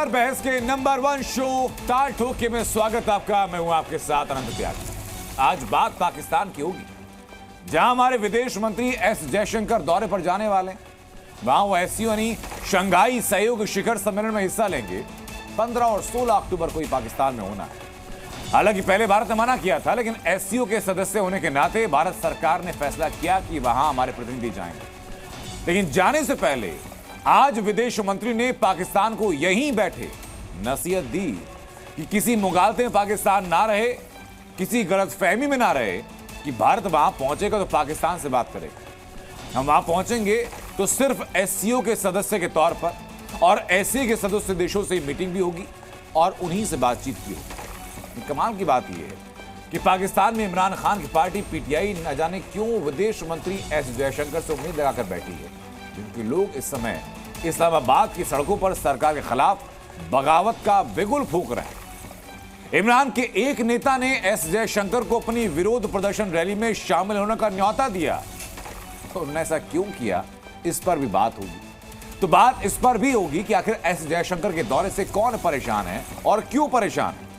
नमस्कार, बहस के नंबर 1 शो ताल ठोके में स्वागत आपका। मैं हूं आपके साथ अनंत त्यागी। आज बात पाकिस्तान की होगी, जहां हमारे विदेश मंत्री एस जयशंकर दौरे पर जाने वाले। वहां वो एससीओ यानी शंघाई सहयोग शिखर सम्मेलन में हिस्सा लेंगे। 15 और 16 अक्टूबर को ही पाकिस्तान में होना है। हालांकि पहले भारत ने मना किया था, लेकिन एससीओ के सदस्य होने के नाते भारत सरकार ने फैसला किया कि वहां हमारे प्रतिनिधि जाएंगे। लेकिन जाने से पहले आज विदेश मंत्री ने पाकिस्तान को यहीं बैठे नसीहत दी कि किसी मुगालते में पाकिस्तान ना रहे, किसी गलतफहमी में ना रहे कि भारत वहां पहुंचेगा तो पाकिस्तान से बात करेगा। हम वहां पहुंचेंगे तो सिर्फ एससीओ के सदस्य के तौर पर, और एससीओ के सदस्य देशों से मीटिंग भी होगी और उन्हीं से बातचीत भी होगी। कमाल की बात यह है कि पाकिस्तान में इमरान खान की पार्टी पीटीआई न जाने क्यों विदेश मंत्री एस जयशंकर से उम्मीद लगाकर बैठी है, क्योंकि लोग इस समय इस्लामाबाद की सड़कों पर सरकार के खिलाफ बगावत का बिगुल फूंक रहे हैं। इमरान के एक नेता ने एस जयशंकर को अपनी विरोध प्रदर्शन रैली में शामिल होने का न्योता दिया। तो उन्होंने ऐसा क्यों किया, इस पर भी बात होगी। तो बात इस पर भी होगी कि आखिर एस जयशंकर के दौरे से कौन परेशान है और क्यों परेशान है।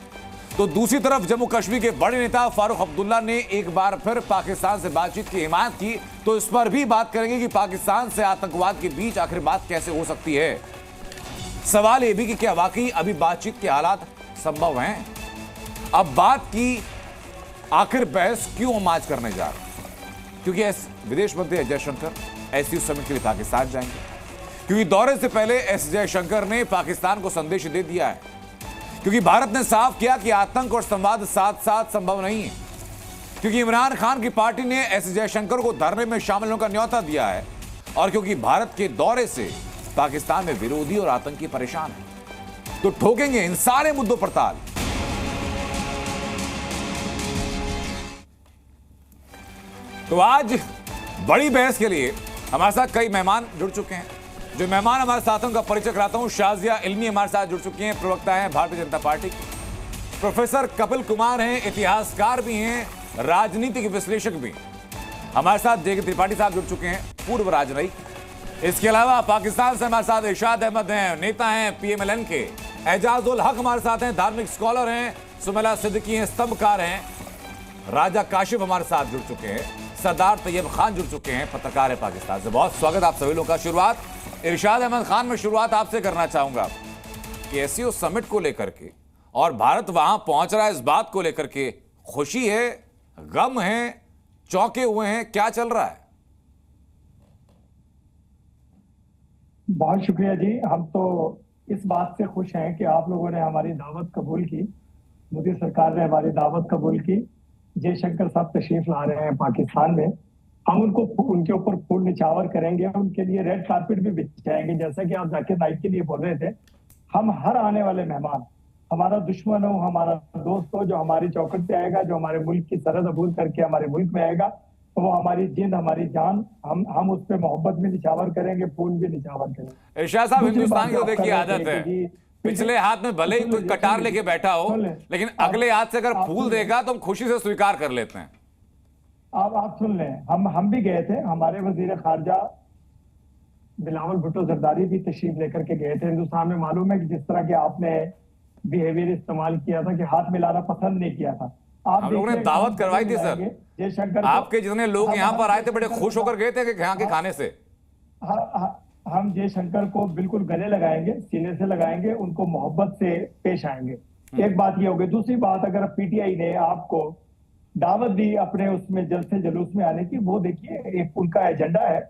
तो दूसरी तरफ जम्मू कश्मीर के बड़े नेता फारूक अब्दुल्ला ने एक बार फिर पाकिस्तान से बातचीत की हिमायत की। तो इस पर भी बात करेंगे कि पाकिस्तान से आतंकवाद के बीच आखिर बात कैसे हो सकती है। सवाल यह भी कि क्या वाकई अभी बातचीत के हालात संभव हैं। अब बात की आखिर बहस क्यों हम आज करने जा रहे हैं, क्योंकि विदेश मंत्री एस जयशंकर एससीओ समिट के लिए पाकिस्तान जाएंगे। क्योंकि दौरे से पहले एस जयशंकर ने पाकिस्तान को संदेश दे दिया है, क्योंकि भारत ने साफ किया कि आतंक और संवाद साथ साथ संभव नहीं है। क्योंकि इमरान खान की पार्टी ने एस जयशंकर को धरने में शामिल होने का न्योता दिया है, और क्योंकि भारत के दौरे से पाकिस्तान में विरोधी और आतंकी परेशान है। तो ठोकेंगे इन सारे मुद्दों पर ताल। तो आज बड़ी बहस के लिए हमारे साथ कई मेहमान जुड़ चुके हैं। जो मेहमान हमारे साथ उनका परिचय कराता हूं। शाजिया इल्मी हमारे साथ जुड़ चुकी हैं, प्रवक्ता हैं भारतीय जनता पार्टी की। प्रोफेसर कपिल कुमार हैं, इतिहासकार भी हैं, राजनीतिक विश्लेषक भी। हमारे साथ जे त्रिपाठी साहब जुड़ चुके हैं, पूर्व राजनयिक। इसके अलावा पाकिस्तान से हमारे साथ इरशाद अहमद हैं, नेता हैं पीएमएलएन के। एजाजुल हक हमारे साथ हैं, धार्मिक स्कॉलर हैं। सुमेला सिद्दीकी हैं, स्तंभकार हैं। राजा काशिफ हमारे साथ जुड़ चुके हैं। सरदार तैयब खान जुड़ चुके हैं, पत्रकार है पाकिस्तान से। बहुत स्वागत आप सभी लोगों का। शुरुआत इरशाद अहमद खान, में शुरुआत आपसे करना चाहूंगा कि एससीओ समिट को लेकर के और भारत वहां पहुंच रहा है, इस बात को लेकर के खुशी है, गम है, चौंके हुए हैं, क्या चल रहा है? बहुत शुक्रिया जी। हम तो इस बात से खुश हैं कि आप लोगों ने हमारी दावत कबूल की, मोदी सरकार ने हमारी दावत कबूल की। जयशंकर साहब तशरीफ ला रहे हैं पाकिस्तान में। हम उनके ऊपर फूल निछावर करेंगे, उनके लिए रेड कारपेट भी बिछाएंगे। जैसा कि आप जाकिर नाइक के लिए बोल रहे थे, हम हर आने वाले मेहमान, हमारा दुश्मन हो, हमारा दोस्त हो, जो हमारी चौखट पे आएगा, जो हमारे मुल्क की सरहद अबूर करके हमारे मुल्क में आएगा, तो वो हमारी जिंद, हमारी जान, हम उस पर मोहब्बत भी निछावर करेंगे, फूल भी निछावर करेंगे। इरशाद साहब, हिंदुस्तान की तो देखिए आदत है, पिछले हाथ में भले ही कोई कटार लेके बैठा हो, लेकिन अगले हाथ से अगर फूल देगा तो हम खुशी से स्वीकार कर लेते हैं। आप सुन लें, हम भी गए थे, हमारे वजीर खारजा बिलावल भुट्टो जरदारी भी तशरीफ लेकर के गए थे हिंदुस्तान में। मालूम है कि जिस तरह के आपने बिहेवियर इस्तेमाल किया था कि हाथ मिलाना पसंद नहीं किया था। आप लोगों ने दावत करवाई थी सर, जयशंकर आपके जितने लोग यहाँ पर आए थे बड़े खुश होकर गए थे कि यहाँ के खाने से। हम जयशंकर को बिल्कुल गले लगाएंगे, सीने से लगाएंगे, उनको मोहब्बत से पेश आएंगे। एक बात ये होगी। दूसरी बात, अगर पीटीआई ने आपको दावत दी अपने उसमें जलसे जुलूस में आने की, वो देखिए एक उनका एजेंडा है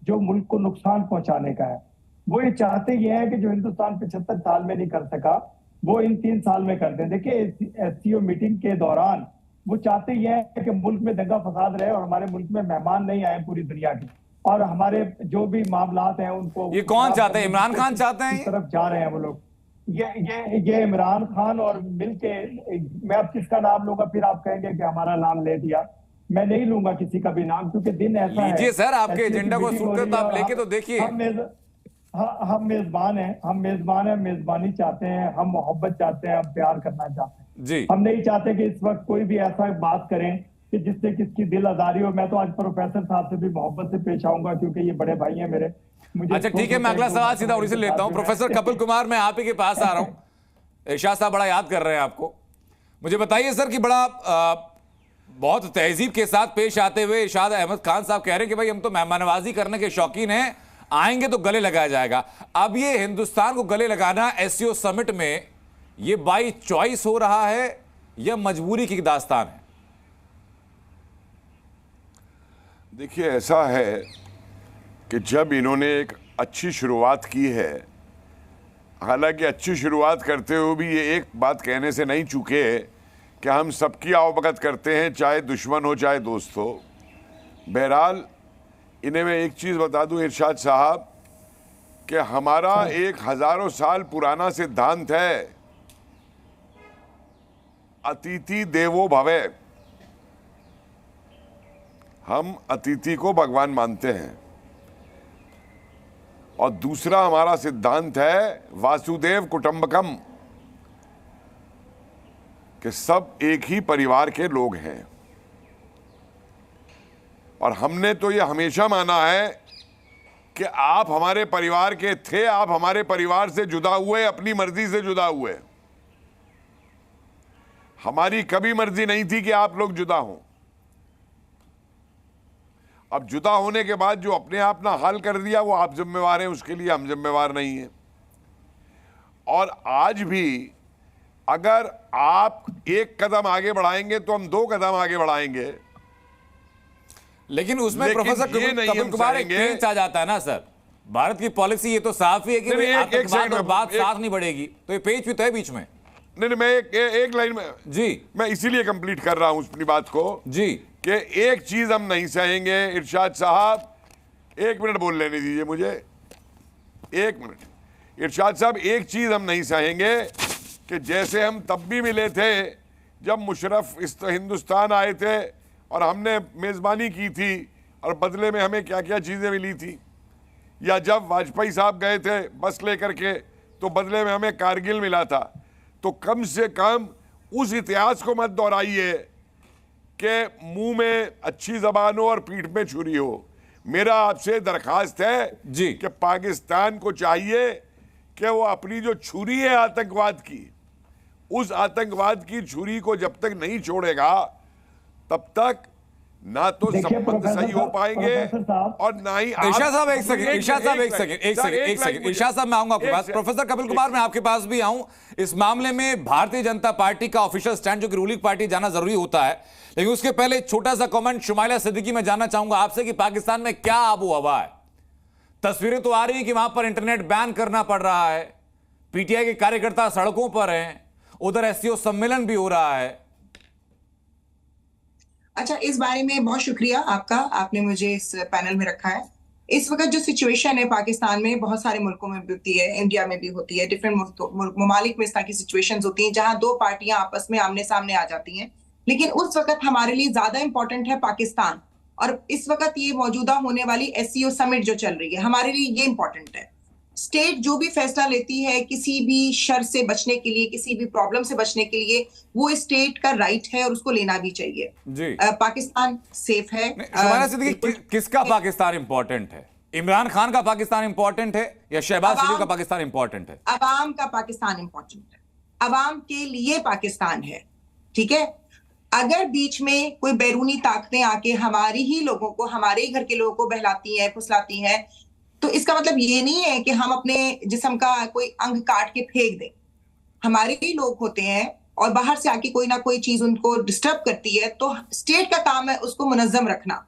जो मुल्क को नुकसान पहुंचाने का है। वो ये चाहते ये है कि जो हिंदुस्तान 75 साल में नहीं कर सका वो इन 3 साल में कर दें। देखिए एससीओ मीटिंग के दौरान वो चाहते ये है कि मुल्क में दंगा फसाद रहे और हमारे मुल्क में मेहमान नहीं आए पूरी दुनिया के, और हमारे जो भी मामलात हैं उनको। ये कौन चाहते हैं? इमरान खान चाहते हैं? इस तरफ जा रहे हैं वो लोग। ये इमरान खान और मिलके, मैं अब किसका नाम लूंगा फिर आप कहेंगे कि हमारा नाम ले दिया। मैं नहीं लूंगा किसी का भी नाम, क्योंकि दिन ऐसा है। लीजिए सर, आपके एजेंडा को सुनकर तो आप लेके तो देखिए। हम मेजबान हैं, मेजबानी चाहते हैं, हम मोहब्बत चाहते हैं, हम प्यार करना चाहते हैं जी। हम नहीं चाहते कि इस वक्त कोई भी ऐसा बात करें कि जिससे किसकी दिल आजारी हो। मैं तो आज प्रोफेसर साहब से भी मोहब्बत से पेश आऊंगा, क्योंकि ये बड़े भाई हैं मेरे। मुझे अच्छा ठीक है, मैं अगला सवाल सीधा उन्हीं से लेता हूं। प्रोफेसर कपिल कुमार, मैं आप ही के पास आ रहा हूं। इरशाद साहब बड़ा याद कर रहे हैं आपको। मुझे बताइए सर कि बड़ा बहुत तहजीब के साथ पेश आते हुए इरशाद अहमद खान साहब कह रहे हैं कि भाई हम तो मेहमानवाजी करने के शौकीन हैं, आएंगे तो गले लगाया जाएगा। अब ये हिंदुस्तान को गले लगाना एससीओ समिट में ये बाई चॉइस हो रहा है या मजबूरी की दास्तान है? देखिए, ऐसा है कि जब इन्होंने एक अच्छी शुरुआत की है, हालांकि अच्छी शुरुआत करते हुए भी ये एक बात कहने से नहीं चूके कि हम सबकी आवभगत करते हैं, चाहे दुश्मन हो चाहे दोस्त हो। बहरहाल इन्हें मैं एक चीज़ बता दूं इरशाद साहब कि हमारा एक हजारों साल पुराना सिद्धांत है, अतिथि देवो भवे। हम अतिथि को भगवान मानते हैं। और दूसरा हमारा सिद्धांत है वासुदेव कुटुंबकम, कि सब एक ही परिवार के लोग हैं। और हमने तो ये हमेशा माना है कि आप हमारे परिवार के थे, आप हमारे परिवार से जुदा हुए, अपनी मर्जी से जुदा हुए। हमारी कभी मर्जी नहीं थी कि आप लोग जुदा हों। अब जुदा होने के बाद जो अपने आप ना हाल कर दिया वो आप जिम्मेवार हैं, उसके लिए हम जिम्मेवार नहीं हैं। और आज भी अगर आप एक कदम आगे बढ़ाएंगे तो हम 2 कदम आगे बढ़ाएंगे। लेकिन उसमें प्रोफेसर कपिल कुमार एक पेच आ जाता है ना सर। भारत की पॉलिसी ये तो साफ ही है कि आतंकवाद और बात साथ नहीं बढ़ेगी, तो ये पेच भी तो है बीच में। नहीं, मैं एक लाइन में जी मैं इसीलिए कंप्लीट कर रहा हूं अपनी बात को जी, कि एक चीज हम नहीं सहेंगे। इरशाद साहब 1 मिनट बोल लेने दीजिए मुझे, 1 मिनट। इरशाद साहब, एक चीज हम नहीं सहेंगे कि जैसे हम तब भी मिले थे जब मुशर्रफ हिंदुस्तान आए थे और हमने मेज़बानी की थी और बदले में हमें क्या क्या चीज़ें मिली थी, या जब वाजपेयी साहब गए थे बस लेकर के तो बदले में हमें कारगिल मिला था। तो कम से कम उस इतिहास को मत दोहराइए कि मुंह में अच्छी जबान हो और पीठ में छुरी हो। मेरा आपसे दरखास्त है जी कि पाकिस्तान को चाहिए कि वो अपनी जो छुरी है आतंकवाद की, उस आतंकवाद की छुरी को जब तक नहीं छोड़ेगा तब तक ना तो संबंध सही हो पाएंगे और ना ही। इरशाद साहब एक सेकंड, इरशाद साहब एक सेकंड, इरशाद साहब मैं आऊंगा आपके पास। प्रोफेसर कपिल कुमार मैं आपके पास भी आऊं। इस मामले में भारतीय जनता पार्टी का ऑफिशियल स्टैंड, जो कि रूलिंग पार्टी, जाना जरूरी होता है, लेकिन उसके पहले एक छोटा सा कमेंट शुमाइला सिद्दीकी में जानना चाहूंगा आपसे कि पाकिस्तान में क्या आबो हवा है। तस्वीरें तो आ रही है कि वहां पर इंटरनेट बैन करना पड़ रहा है, पीटीआई के कार्यकर्ता सड़कों पर हैं, उधर एससीओ सम्मेलन भी हो रहा है। अच्छा, इस बारे में बहुत शुक्रिया आपका, आपने मुझे इस पैनल में रखा है। इस वक्त जो सिचुएशन है पाकिस्तान में, बहुत सारे मुल्कों में भी होती है, इंडिया में भी होती है, डिफरेंट ममालिक में इस तरह की सिचुएशंस होती हैं जहां 2 पार्टियां आपस में आमने सामने आ जाती हैं। लेकिन उस वक्त हमारे लिए ज्यादा इंपॉर्टेंट है पाकिस्तान, और इस वक्त ये मौजूदा होने वाली एससीओ समिट जो चल रही है, हमारे लिए ये इंपॉर्टेंट है। स्टेट जो भी फैसला लेती है किसी भी शर से बचने के लिए, किसी भी प्रॉब्लम से बचने के लिए, वो स्टेट का राइट है और उसको लेना भी चाहिए जी। पाकिस्तान सेफ है। किसका पाकिस्तान इंपॉर्टेंट है? इमरान खान का पाकिस्तान इंपॉर्टेंट है या शहबाज शरीफ का पाकिस्तान इंपॉर्टेंट है? अवाम का पाकिस्तान इंपॉर्टेंट है, अवाम के लिए पाकिस्तान है, ठीक है। अगर बीच में कोई बैरूनी ताकतें आके हमारी ही लोगों को, हमारे ही घर के लोगों को बहलाती हैं, फुसलाती हैं, तो इसका मतलब ये नहीं है कि हम अपने जिस्म का कोई अंग काट के फेंक दें। हमारे ही लोग होते हैं और बाहर से आके कोई ना कोई चीज उनको डिस्टर्ब करती है, तो स्टेट का काम है उसको मुनज़्ज़म रखना।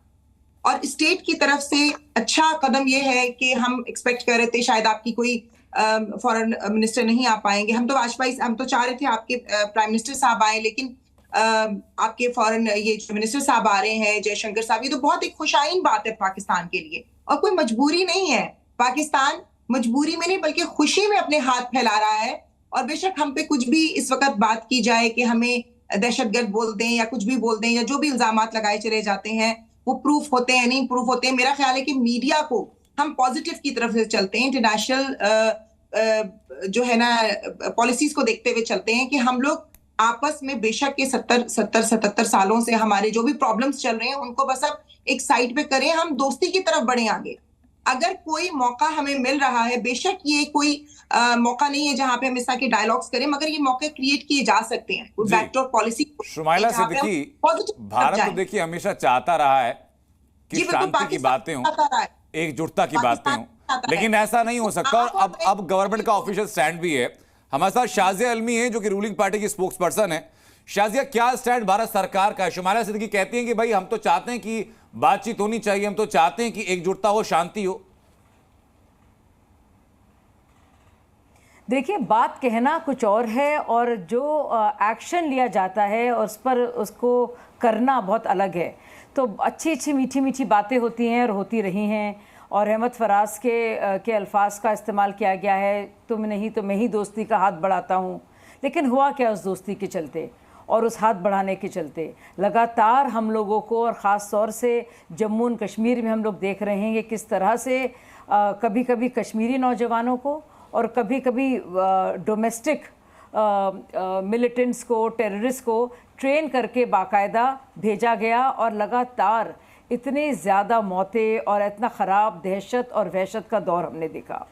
और स्टेट की तरफ से अच्छा कदम ये है कि हम एक्सपेक्ट कर रहे थे शायद आपकी कोई फॉरेन मिनिस्टर नहीं आ पाएंगे। हम तो चाह रहे थे आपके प्राइम मिनिस्टर साहब आए, लेकिन आपके फॉरेन ये जो मिनिस्टर साहब आ रहे हैं, जयशंकर साहब, ये तो बहुत एक खुशाइन बात है पाकिस्तान के लिए, और कोई मजबूरी नहीं है। पाकिस्तान मजबूरी में नहीं बल्कि खुशी में अपने हाथ फैला रहा है। और बेशक हम पे कुछ भी इस वक्त बात की जाए कि हमें दहशतगर्द बोल दें या कुछ भी बोल दें, या जो भी इल्जामात लगाए चले जाते हैं वो प्रूफ होते हैं नहीं प्रूफ होते हैं। मेरा ख्याल है कि मीडिया को हम पॉजिटिव की तरफ से चलते हैं, इंटरनेशनल जो है ना पॉलिसीज को देखते हुए चलते हैं कि हम लोग आपस में बेशक के 77 सालों से हमारे जो भी प्रॉब्लम्स चल रहे हैं उनको बस अब एक साइड पे करें, हम दोस्ती की तरफ बढ़े आगे। अगर कोई मौका हमें मिल रहा है, बेशक ये कोई मौका नहीं है जहां पे हम इस तरह के डायलॉग्स करें, मगर ये मौके क्रिएट किए जा सकते हैं कोई बैकडोर पॉलिसी। शुमाइला सिद्दीकी, भारत तो देखिए हमेशा चाहता रहा है कि शांति की बातें हों, एकजुटता की बातें हों, लेकिन ऐसा नहीं हो सकता। और अब गवर्नमेंट का ऑफिशियल स्टैंड भी है। हमारे साथ शाजिया अल्मी है जो कि रूलिंग पार्टी की स्पोक्स पर्सन है। शाजिया, क्या स्टैंड भारत सरकार का है? शुमाइला सिद्दीकी कहती हैं कि भाई हम तो चाहते हैं कि बातचीत होनी चाहिए, हम तो चाहते हैं कि एकजुटता हो, शांति हो। देखिए, बात कहना कुछ और है और जो एक्शन लिया जाता है उस पर उसको करना बहुत अलग है। तो अच्छी अच्छी मीठी मीठी बातें होती हैं और होती रही हैं, और अहमद फराज के अल्फाज का इस्तेमाल किया गया है, तुम नहीं तो मैं ही दोस्ती का हाथ बढ़ाता हूँ। लेकिन हुआ क्या उस दोस्ती के चलते और उस हाथ बढ़ाने के चलते? लगातार हम लोगों को, और ख़ास तौर से जम्मू एंड कश्मीर में हम लोग देख रहे हैं कि किस तरह से कभी कभी कश्मीरी नौजवानों को और कभी कभी डोमेस्टिक मिलिटेंट्स को, टेररिस्ट को ट्रेन करके बाकायदा भेजा गया, और लगातार इतनी ज़्यादा मौतें और इतना ख़राब दहशत और वहशत का दौर हमने देखा।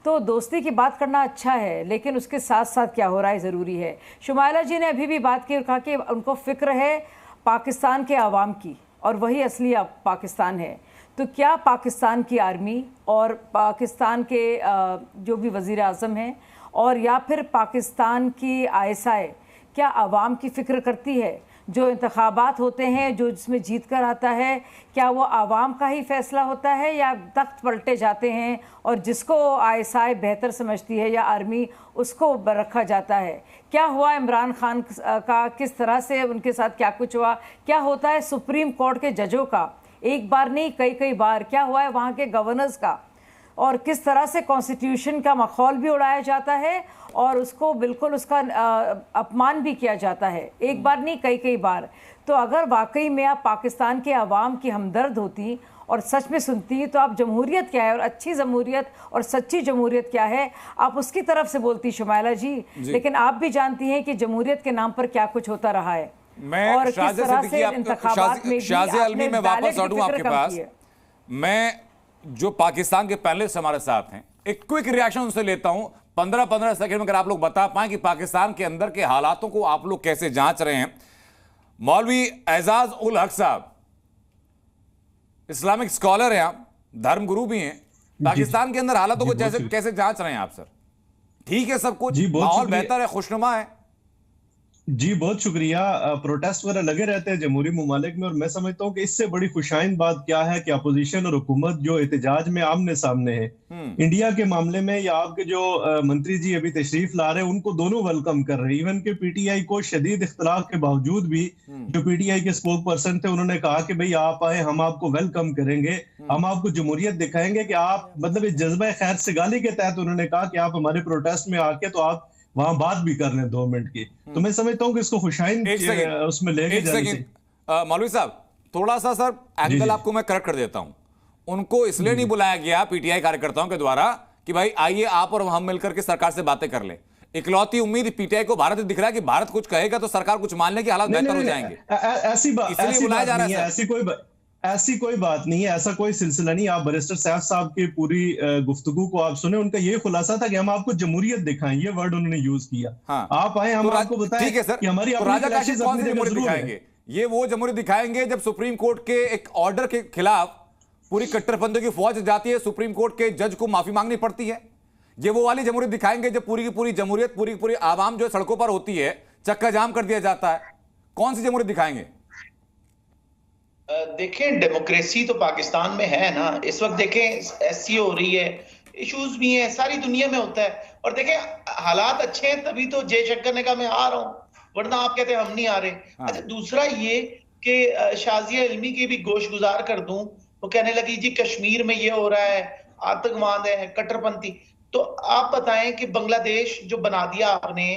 तो दोस्ती की बात करना अच्छा है, लेकिन उसके साथ साथ क्या हो रहा है ज़रूरी है। शुमाइला जी ने अभी भी बात की और कहा कि उनको फ़िक्र है पाकिस्तान के आवाम की, और वही असली पाकिस्तान है। तो क्या पाकिस्तान की आर्मी और पाकिस्तान के जो भी वज़ीर आज़म हैं, और या फिर पाकिस्तान की ISI क्या आवाम की फ़िक्र करती है? जो इंतखाबात होते हैं, जो जिसमें जीत कर आता है, क्या वो आवाम का ही फैसला होता है या तख्त पलटे जाते हैं और जिसको ISI बेहतर समझती है या आर्मी, उसको रखा जाता है? क्या हुआ इमरान खान का, किस तरह से उनके साथ क्या कुछ हुआ? क्या होता है सुप्रीम कोर्ट के जजों का, एक बार नहीं कई कई बार? क्या हुआ है वहाँ के गवर्नर्स का? और किस तरह से कॉन्स्टिट्यूशन का मखौल भी उड़ाया जाता है और उसको बिल्कुल उसका अपमान भी किया जाता है, एक बार नहीं कई कई बार। तो अगर वाकई में आप पाकिस्तान के अवाम की हमदर्द होती और सच में सुनती, तो आप जमहूरियत क्या है और अच्छी जमहूरियत और सच्ची जमहूरियत क्या है, आप उसकी तरफ से बोलती शुमाइला जी। लेकिन आप भी जानती हैं कि जमहूरियत के नाम पर क्या कुछ होता रहा है। मैं और किस तरह से इंतखाबात में शाजिया अल्मी में वापस आऊं आपके पास। मैं जो पाकिस्तान के पैनलिस्ट हमारे साथ हैं, एक क्विक रिएक्शन उनसे लेता हूं 15-15 सेकंड में, अगर आप लोग बता पाएं कि पाकिस्तान के अंदर के हालातों को आप लोग कैसे जांच रहे हैं। मौलवी एजाज उल हक साहब इस्लामिक स्कॉलर हैं, आप धर्मगुरु भी हैं, पाकिस्तान के अंदर हालातों को कैसे जांच रहे हैं आप सर? ठीक है सब कुछ, माहौल बेहतर है, खुशनुमा है? जी बहुत शुक्रिया। प्रोटेस्ट वगैरह लगे रहते हैं जमहूरी ममालिक में, और मैं समझता हूँ कि इससे बड़ी खुशाइन बात क्या है कि अपोजिशन और हुकूमत जो एहतजाज में आमने सामने है इंडिया के मामले में, या आपके जो मंत्री जी अभी तशरीफ ला रहे हैं, उनको दोनों वेलकम कर रहे हैं। इवन के PTI को शदीद इख्तलाफ के बावजूद भी जो PTI के स्पोक पर्सन थे, उन्होंने कहा कि भाई आप आए, हम आपको वेलकम करेंगे, हम आपको जमहूरियत दिखाएंगे कि आप, मतलब इस जज्बा खैर सिगाली के तहत उन्होंने कहा कि आप हमारे प्रोटेस्ट में आके तो आप वहां बात भी कर लें 2 मिनट की। तो मैं समझता हूं कि इसको खुशाइन उसमें लेके जाने से। मौलवी साहब थोड़ा सा सर एंगल आपको मैं करेक्ट कर देता हूं। उनको इसलिए नहीं बुलाया गया PTI कार्यकर्ताओं के द्वारा कि भाई आइए आप और हम मिलकर के सरकार से बातें कर लें। इकलौती उम्मीद PTI को भारत दिख रहा है कि भारत कुछ कहेगा तो सरकार कुछ मान ले कि हालात बेहतर हो जाएंगे, ऐसी बात इसलिए बुलाया जा रहा है। ऐसी कोई बात नहीं है, ऐसा कोई सिलसिला नहीं। आप बैरिस्टर सैफ साहब की पूरी गुफ्तगू को आप सुने, उनका ये खुलासा था कि हम आपको जमहूरियत दिखाएं, ये वर्ड उन्होंने यूज किया। हाँ। आप आए, हम आपको बताएं ठीक है सर, कि हमारी तो राजा काशिफ कौन सी जमहूरियत दिखाएंगे? ये वो जमहूरियत दिखाएंगे जब सुप्रीम कोर्ट के एक ऑर्डर के खिलाफ पूरी कट्टरपंथियों की फौज जाती है, सुप्रीम कोर्ट के जज को माफी मांगनी पड़ती है। ये वो वाली जमहूरियत दिखाएंगे जब पूरी की पूरी जमहूरियत, पूरी की पूरी आवाम जो सड़कों पर होती है, चक्का जाम कर दिया जाता है। कौन सी जमहूरियत दिखाएंगे? देखें, डेमोक्रेसी तो पाकिस्तान में है ना इस वक्त। देखें SC हो रही है, इश्यूज भी हैं, सारी दुनिया में होता है। और देखें हालात अच्छे हैं तभी तो जयशंकर ने कहा मैं आ रहा हूं, वरना आप कहते हैं हम नहीं आ रहे। हाँ। अच्छा, दूसरा ये कि शाजिया इल्मी की भी गोश गुजार कर दूं, वो कहने लगी जी कश्मीर में ये हो रहा है, आतंकवाद है, कट्टरपंथी। तो आप बताएं कि बांग्लादेश जो बना दिया आपने,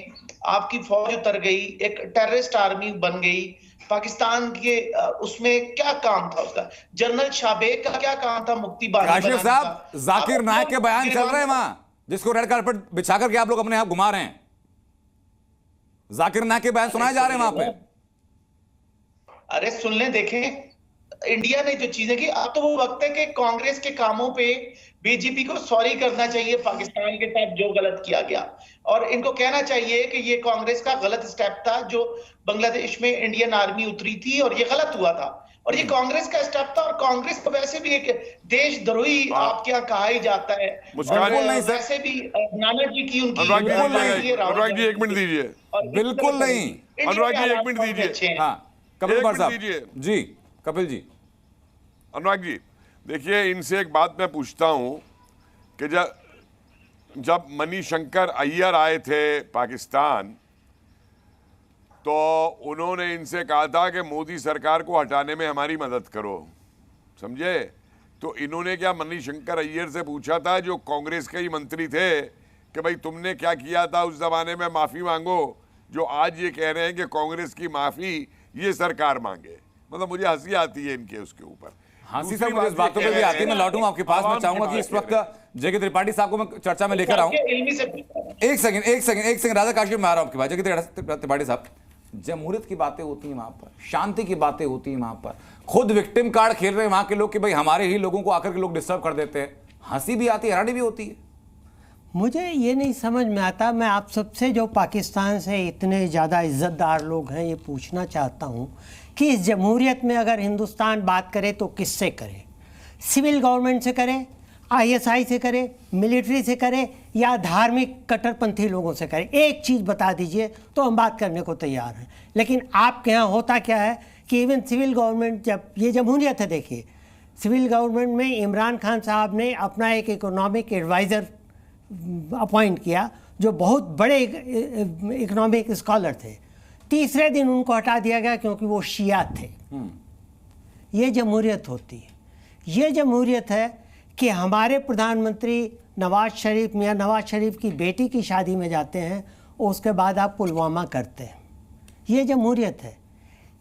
आपकी फौज उतर गई, एक टेररिस्ट आर्मी बन गई पाकिस्तान के, उसमें क्या काम था उसका? जनरल शाबेग का क्या काम था मुक्ति काशिफ साहब, जाकिर नायक के बयान चल रहे हैं वहां, जिसको रेड कार्पेट बिछा करके आप लोग अपने आप घुमा रहे हैं। जाकिर नायक के बयान सुनाए जा रहे हैं वहां पे। अरे सुन लें, देखें इंडिया ने जो चीजें की, अब तो वो वक्त है कि कांग्रेस के कामों पे बीजेपी को सॉरी करना चाहिए पाकिस्तान के साथ जो गलत किया गया, और इनको कहना चाहिए कि ये कांग्रेस का गलत स्टेप था जो बांग्लादेश में इंडियन आर्मी उतरी थी और ये गलत हुआ था, और ये कांग्रेस का स्टेप था। और कांग्रेस तो वैसे भी एक देशद्रोही आपके यहाँ कहा ही जाता है, वैसे भी नाना जी की उनकी अनुराग जी 1 मिनट दीजिए। बिल्कुल नहीं अनुराग जी 1 मिनट दीजिए। हाँ कपिल कुमार साहब जी, कपिल जी। अनुराग जी देखिए, इनसे एक बात मैं पूछता हूं कि जब मणिशंकर अय्यर आए थे पाकिस्तान, तो उन्होंने इनसे कहा था कि मोदी सरकार को हटाने में हमारी मदद करो, समझे? तो इन्होंने क्या मणिशंकर अय्यर से पूछा था, जो कांग्रेस के ही मंत्री थे, कि भाई तुमने क्या किया था उस जमाने में, माफी मांगो, जो आज ये कह रहे हैं कि कांग्रेस की माफी ये सरकार मांगे। मतलब मुझे हंसी आती है इनके उसके ऊपर। हंसी सर मुझे इस बातों पे भी आती है। मैं लौटूंगा आपके पास। मैं चाहूंगा कि इस वक्त जगह त्रिपाठी साहब को मैं चर्चा में लेकर आऊं। एक सेकंड राधा काशी में आ रहा हूं आपके पास। जगह त्रिपाठी साहब, जमहूरियत की बातें होती हैं वहां पर, शांति की बातें होती हैं वहां पर, खुद विक्टिम कार्ड खेल रहे हैं वहां के लोग कि भाई हमारे ही लोगों को आकर के लोग डिस्टर्ब कर देते हैं। हंसी भी आती है, हैरानी भी होती है। मुझे ये नहीं समझ में आता। मैं आप सबसे, जो पाकिस्तान से इतने ज़्यादा इज़्ज़तदार लोग हैं, ये पूछना चाहता हूँ कि इस जमहूरियत में अगर हिंदुस्तान बात करे तो किससे करे? सिविल गवर्नमेंट से करे, आईएसआई से करे, मिलिट्री से करे, या धार्मिक कट्टरपंथी लोगों से करे? एक चीज़ बता दीजिए तो हम बात करने को तैयार हैं। लेकिन आपके यहाँ होता क्या है कि इवन सिविल गवर्नमेंट, जब ये जमहूरियत है, देखिए सिविल गवर्नमेंट में इमरान खान साहब ने अपना एक इकोनॉमिक एडवाइज़र अपॉइंट किया जो बहुत बड़े इकोनॉमिक स्कॉलर थे। तीसरे दिन उनको हटा दिया गया क्योंकि वो शिया थे। ये जमहूरियत होती है। ये जमहूरियत है कि हमारे प्रधानमंत्री नवाज शरीफ, मियाँ नवाज शरीफ की बेटी की शादी में जाते हैं, उसके बाद आप पुलवामा करते हैं। ये जमहूरियत है।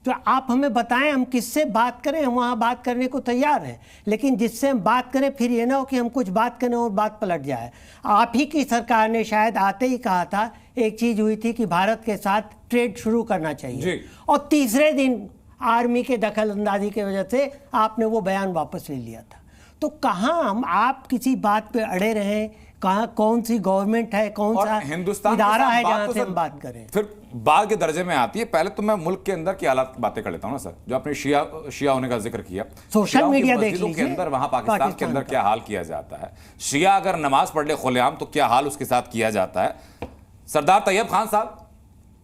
तो आप हमें बताएं हम किससे बात करें, हम वहाँ बात करने को तैयार हैं, लेकिन जिससे हम बात करें फिर ये ना हो कि हम कुछ बात करें और बात पलट जाए। आप ही की सरकार ने शायद आते ही कहा था, एक चीज़ हुई थी कि भारत के साथ ट्रेड शुरू करना चाहिए, और तीसरे दिन आर्मी के दखल अंदाजी की वजह से आपने वो बयान वापस ले लिया था। तो कहाँ हम आप किसी बात पे अड़े रहें, कहाँ कौन सी गवर्नमेंट है, कौन सा हिंदुस्तान इदारा है जहाँ से हम बात करें? फिर बात के दर्जे में आती है। पहले तो मैं मुल्क के अंदर की हालात बातें कर लेता हूँ ना सर, जो आपने शिया होने का जिक्र किया। सोशल मीडिया देख लीजिए के अंदर, वहां पाकिस्तान के अंदर क्या हाल किया जाता है। शिया अगर नमाज पढ़ ले खुलेआम तो क्या हाल उसके साथ किया जाता है। सरदार तैयब खान साहब,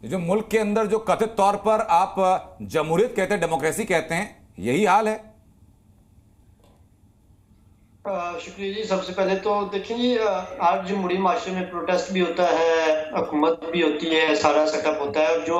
जो मुल्क के अंदर जो कथित तौर पर आप जमहूरियत कहते हैं, डेमोक्रेसी कहते हैं, यही हाल है। शुक्रिया जी। सबसे पहले तो देखिए, आज जमहूरी माशरे में प्रोटेस्ट भी होता है, हुकूमत भी होती है, सारा सेटअप होता है। और जो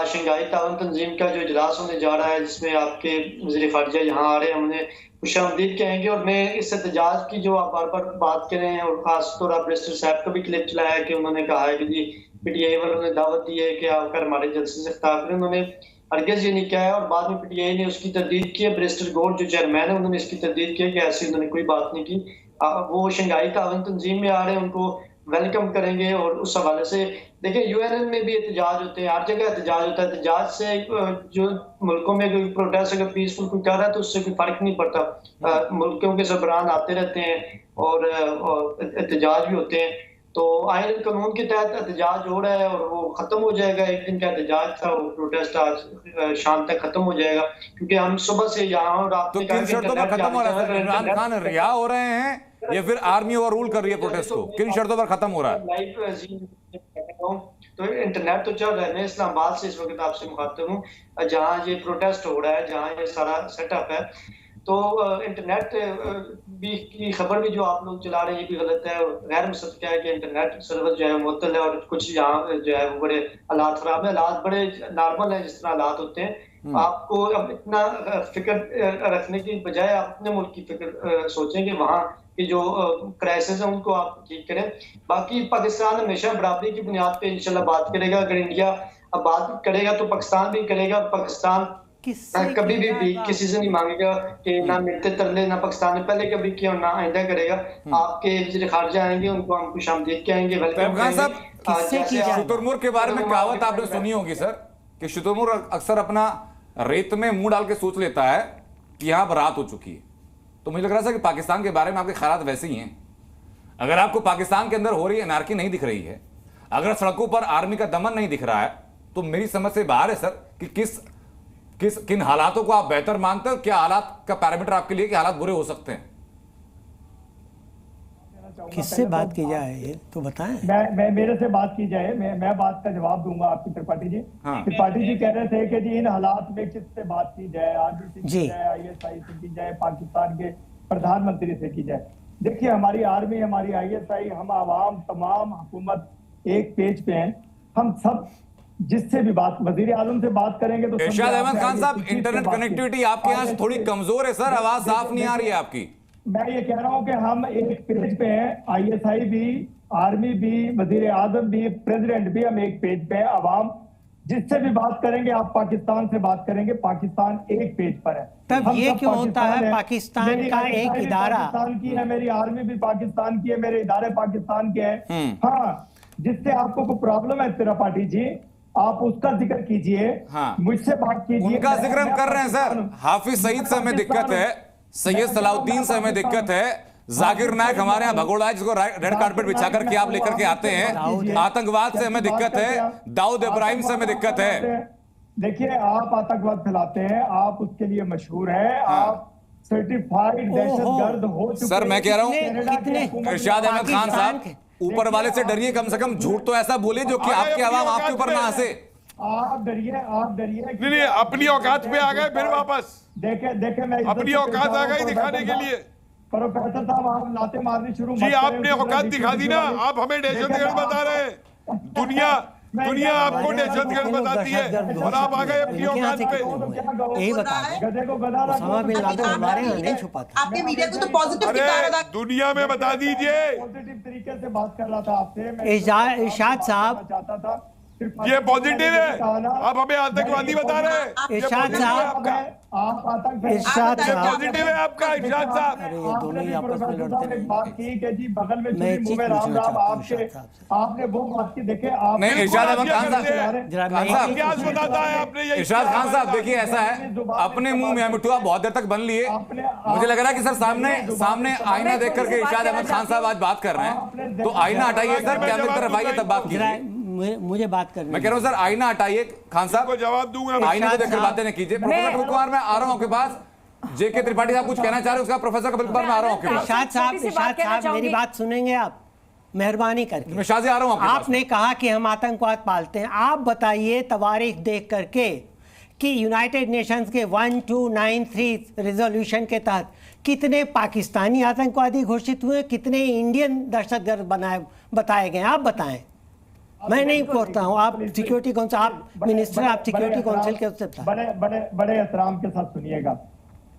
शंघाई ताउन तंजीम का जो इजलास होने जा रहा है, जिसमें आपके वज़ीर ख़ारिजा यहाँ आ रहे हैं, हमने खुशामदीद कहेंगे। और मैं इस एहतजाज की जो आप बार बार बात कर रहे हैं, और खास तौर पर बैरिस्टर साहब का भी क्लिप चलाया है कि उन्होंने कहा है कि जी पीटीआई वालों ने दावत दी है कि आकर हमारे जलसे से खिताब करें। उन्होंने हरगिज़ ये नहीं किया है, और बाद में पीटीआई ने उसकी तरदीद की है। बैरिस्टर गौर जो चेयरमैन है, उन्होंने इसकी तरदीद की है कि ऐसी उन्होंने कोई बात नहीं की। वो शंघाई ताउन तंजीम में आ रहे हैं, उनको वेलकम करेंगे। और उस हवाले से देखिए, यूएनएन में भी एहतजाज होते हैं, हर जगह एहतजाज होता है। एहतजाज से जो मुल्कों में कोई प्रोटेस्ट अगर पीसफुल कोई कर रहा है तो उससे कोई फर्क नहीं पड़ता। मुल्कों के सरबराह आते रहते हैं और एहतजाज भी होते हैं। तो आइन कानून के तहत एहतजाज हो रहा है और वो खत्म हो जाएगा। एक दिन का एहतजाज था, वो प्रोटेस्ट आज शाम तक खत्म हो जाएगा, क्योंकि हम सुबह से यहाँ और आप तो किन शर्तों पर खत्म हो रहा है? इमरान खान रिहा हो रहे हैं या फिर आर्मी ओवर रूल कर रही है प्रोटेस्ट को? किन शर्तों पर खत्म हो रहा है? तो इंटरनेट तो चल रहा है। मैं इस्लामाबाद से इस वक्त आपसे मुखातिब हूँ, जहाँ ये प्रोटेस्ट हो रहा है, जहाँ ये सारा सेटअप है। तो इंटरनेट भी की खबर भी जो आप लोग चला रहे हैं ये भी गलत है। गैर मुसद्दक़ क्या है कि इंटरनेट सर्वर जो है मुअत्तल है, और कुछ यहाँ जो है वो बड़े हालात खराब है। हालात बड़े नॉर्मल है, जिस तरह हालात होते हैं। आपको अब इतना फिक्र रखने की बजाय आप अपने मुल्क की फिक्र सोचें कि वहाँ की जो क्राइसिस है उनको आप ठीक करें। बाकी पाकिस्तान हमेशा बराबरी की बुनियाद पे इंशाल्लाह बात करेगा। अगर इंडिया अब बात करेगा तो पाकिस्तान भी करेगा। पाकिस्तान कभी भी किसी से नहीं मांगेगा कि ना मिलते तरले, ना पाकिस्तान ने पहले कभी किया, ना आइंदा करेगा। आपके वज़ीर ख़ारिजा आएंगे, उनको हम खुशामदीद कहेंगे, वेलकम कहेंगे। शुतुरमुर्ग के बारे में कहावत आपने सुनी होगी सर, कि शुतुरमुर्ग अक्सर अपना रेत में मुंह डाल के सोच लेता है कि यहां पर रात हो चुकी है। तो मुझे लग रहा था कि पाकिस्तान के बारे में आपके ख्याल वैसे ही हैं। अगर आपको पाकिस्तान के अंदर हो रही एनार्की नहीं दिख रही है, अगर सड़कों पर आर्मी का दमन नहीं दिख रहा है, तो मेरी समझ से बाहर है सर कि किन हालातों को आप बेहतर मानते हैं, क्या हालात का पैरामीटर आपके लिए कि हालात बुरे हो सकते हैं? किससे बात की जाए ये तो बताएं। मैं मेरे से बात की जाए, मैं बात का जवाब दूंगा आपकी त्रिपाठी जी। हाँ। त्रिपाठी जी कह रहे थे कि जी इन हालात में किससे बात की जाए, आर्मी से जी। की जाए, ISI से की जाए, पाकिस्तान के प्रधानमंत्री से की जाए। देखिए हमारी आर्मी, हमारी ISI, हम आवाम, तमाम हुकूमत एक पेज पे हैं। हम सब जिससे भी बात, वजीर आजम से बात करेंगे तो इरशाद अहमद खान साहब, इंटरनेट कनेक्टिविटी आपके यहाँ से थोड़ी कमजोर है सर, आवाज साफ नहीं आ रही है आपकी। मैं ये कह रहा हूं कि हम एक पेज पे हैं, ISI भी, आर्मी भी, वजीर आजम भी, प्रेसिडेंट भी, हम एक पेज पे हैं। अवाम जिससे भी बात करेंगे, आप पाकिस्तान से बात करेंगे, पाकिस्तान एक पेज पर है। तब हम ये सब क्यों होता है पाकिस्तान पाकिस्तान का मेरी एक ISI भी इदारा, पाकिस्तान की है, मेरी आर्मी भी पाकिस्तान की है, मेरे इदारे पाकिस्तान के हैं। हाँ, जिससे आपको कोई प्रॉब्लम है त्रिपाठी जी, आप उसका जिक्र कीजिए। हाँ। मुझसे बात कीजिए। उनका जिक्र हम कर रहे हैं सर। हाफिज सईद से हमें दिक्कत है, सैयद सलाउद्दीन से हमें दिक्कत है, जाकिर नायक हमारे यहाँ भगोड़ा है जिसको रेड कारपेट बिछा करके आप लेकर के आते हैं, आतंकवाद से हमें दिक्कत है, दाऊद इब्राहिम से हमें दिक्कत है। देखिए आप आतंकवाद फैलाते हैं, आप उसके लिए मशहूर हैं। आप सर्टिफाइड दहशतगर्द हो चुके हैं। सर मैं कह रहा हूँ कितने इरशाद अहमद खान साहब, ऊपर वाले से डरिए, कम से कम झूठ तो ऐसा बोले जो कि आपके अवाम आपके ऊपर ना हंसे। आप डरिए, आप डरिए नहीं, अपनी औकात पे आ गए फिर वापस। देखे मैं अपनी औकात आ गई दिखाने के लिए। प्रोफेसर साहब आप लाते मारनी शुरू जी, आपने औकात दिखा दी ना, आप हमें दहशतगर्द बता रहे हैं। दुनिया आपको दहशतगर्द बताती है और आप आ गए अपनी औकात पे। यही बता गधे को गधा ओसामा बिन लादेन हमारे यहाँ नहीं छुपा था। आपने मीडिया को तो पॉजिटिव अरे दुनिया में बता दीजिए। पॉजिटिव तरीके से बात कर रहा था आपसे। इरशाद साहब, चाहता था ये पॉजिटिव है, आप हमें आतंकवादी बता रहे हैं। इरशाद साहब, इरशाद साहब पॉजिटिव है आपका इरशाद साहब। अरे ये दोनों ही आपस में लड़ते रहे। बात की कि जी बगल में मैं एक चीज राम पूछना राम चाहता हूँ आपके, इरशाद साहब आपने वो बात की। देखे आप नहीं, इरशाद अहमद खान साहब, जरा मैं खान साहब, इतिहास बताता है आपने ये। इरशाद खान साहब देखिए ऐसा है, अपने मुंह में मिट्टू आप बहुत देर तक बन लिए। मुझे लग रहा है कि सर सामने आईना देख करके इरशाद अहमद खान साहब आज बात कर रहे हैं, तो आईना हटाइए सर, कैमरे की तरफ आइए तब बात कीजिए। मुझे बात करनी मैं कह रहा हूँ सर आईना हटाइए, खान साहब को जवाब दूंगा। आईने को देखकर बातें नहीं कीजिए। प्रोफेसर कपिल कुमार मैं आ रहा हूँ आपके पास, जेके त्रिपाठी साहब कुछ कहना चाह रहे हैं उसका, प्रोफेसर कपिल कुमार मैं आ रहा हूँ आपके पास। इरशाद साहब मेरी बात सुनेंगे आप, मेहरबानी करके। मैं शाजी आ रहा हूँ आपके पास। आपने कहा कि हम आतंकवाद पालते हैं, आप बताइए तवारीख देख करके कि यूनाइटेड नेशंस के 1293 रेजोल्यूशन के तहत कितने पाकिस्तानी आतंकवादी घोषित हुए, कितने इंडियन दहशतगर्द बताए गए, आप बताएं। मैं नहीं करता हूं, आप सिक्योरिटी काउंसिल, आप मिनिस्टर, आप सिक्योरिटी काउंसिल के उससे बड़े एहतराम के साथ सुनिएगा।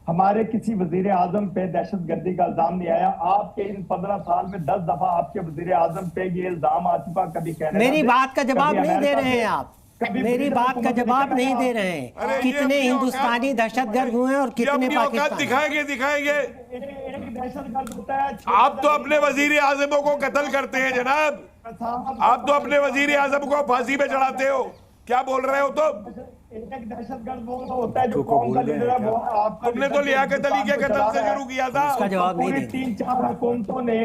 हमारे किसी वजीर आजम पे दहशतगर्दी का इल्जाम नहीं आया। आपके इन 15 साल में 10 दफा आपके वजीर आजम पे ये इल्जाम आ चुका। कभी कह रहे मेरी बात का जवाब नहीं दे रहे हैं आप, मेरी बात का जवाब नहीं दे रहे हैं। कितने हिंदुस्तानी दहशतगर्द हुए और कितने पाकिस्तानी? दिखाएंगे। आप तो अपने वजीर आजमों को कत्ल करते हैं जनाब, आप तो अपने वजीर आजम को फांसी पे चढ़ाते हो। क्या बोल रहे हो तुम? एक दहशतगर्द वो होता है जो कौम का लीडर है, वो आपका। तुमने तो लियाकत अली के कत्ल से शुरू किया था। उसका जवाब नहीं देंगे। 3-4 हुकूमतों ने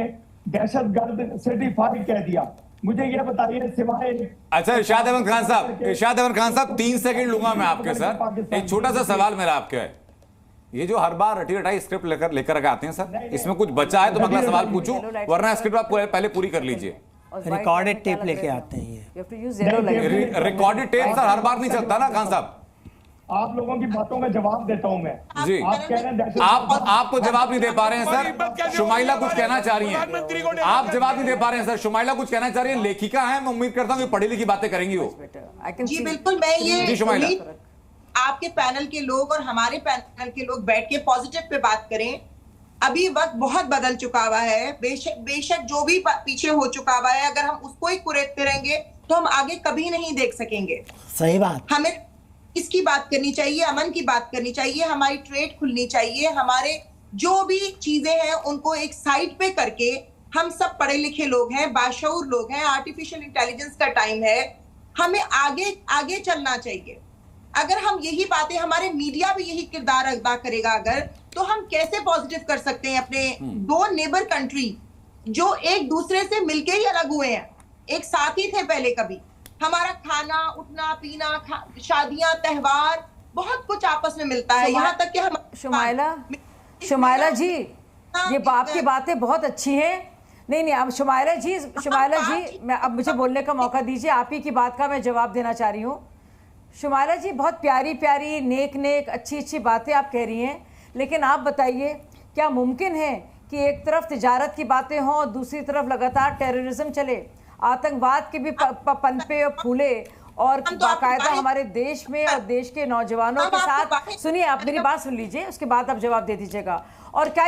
दहशतगर्द सर्टिफाइड कह दिया। मुझे ये बताइए सिवाय। अच्छा इरशाद अहमद खान साहब, इरशाद अहमद खान साहब 3 सेकंड लूंगा मैं आपके सर। एक छोटा सा सवाल मेरा आपके है, ये जो हर बार रटी रटाई स्क्रिप्ट लेकर आते हैं सर, इसमें कुछ बचा है तो मैं अगला सवाल पूछूं, वरना स्क्रिप्ट आप पहले पूरी कर लीजिए। रिकॉर्डेड टेप लेके आते हैं ये। रिकॉर्डेड टेप सर हर बार नहीं चलता ना खान साहब। आप लोगों की बातों का जवाब देता हूं मैं। जी आप कह रहे हैं आप तो जवाब नहीं दे पा रहे हैं सर। शुमाइला कुछ कहना चाह रही हैं, आप जवाब नहीं दे पा रहे हैं सर। शुमाइला कुछ कहना चाह रही है, लेखिका है, मैं उम्मीद करता हूँ कि पढ़ी लिखी बातें करेंगी वो। जी बिल्कुल, मैं ये आपके पैनल के लोग और हमारे पैनल के लोग बैठ के पॉजिटिव पे बात करें। अभी वक्त बहुत बदल चुका हुआ है। बेशक जो भी पीछे हो चुका हुआ है, अगर हम उसको ही कुरेदते रहेंगे तो हम आगे कभी नहीं देख सकेंगे। सही बात। हमें इसकी बात करनी चाहिए, अमन की बात करनी चाहिए, हमारी ट्रेड खुलनी चाहिए, हमारे जो भी चीजें हैं उनको एक साइड पे करके, हम सब पढ़े लिखे लोग हैं, बाशऊर लोग हैं, आर्टिफिशियल इंटेलिजेंस का टाइम है, हमें आगे आगे चलना चाहिए। अगर हम यही बातें, हमारे मीडिया भी यही किरदार अदा करेगा अगर, तो हम कैसे पॉजिटिव कर सकते हैं अपने दो नेबर कंट्री जो एक दूसरे से मिलके ही अलग हुए हैं, एक साथ ही थे पहले कभी। हमारा खाना, उठना, पीना, शादियां, त्योहार, बहुत कुछ आपस में मिलता है, यहाँ तक कि हम शुमाइला जी, ये आपकी बातें बहुत अच्छी हैं। नहीं, अब शुमाइला जी, मैं अब मुझे बोलने का मौका दीजिए, आप ही की बात का मैं जवाब देना चाह रही हूँ। शुमाइला जी, बहुत प्यारी प्यारी, नेक अच्छी अच्छी बातें आप कह रही हैं, लेकिन आप बताइए क्या मुमकिन है कि एक तरफ तिजारत की बातें हों और दूसरी तरफ लगातार टेररिज्म चले, आतंकवाद के भी पनपे और फूले, और बाकायदा हमारे देश में और देश के नौजवानों के साथ। सुनिए, आप मेरी बात सुन लीजिए, उसके बाद आप जवाब दे दीजिएगा। और क्या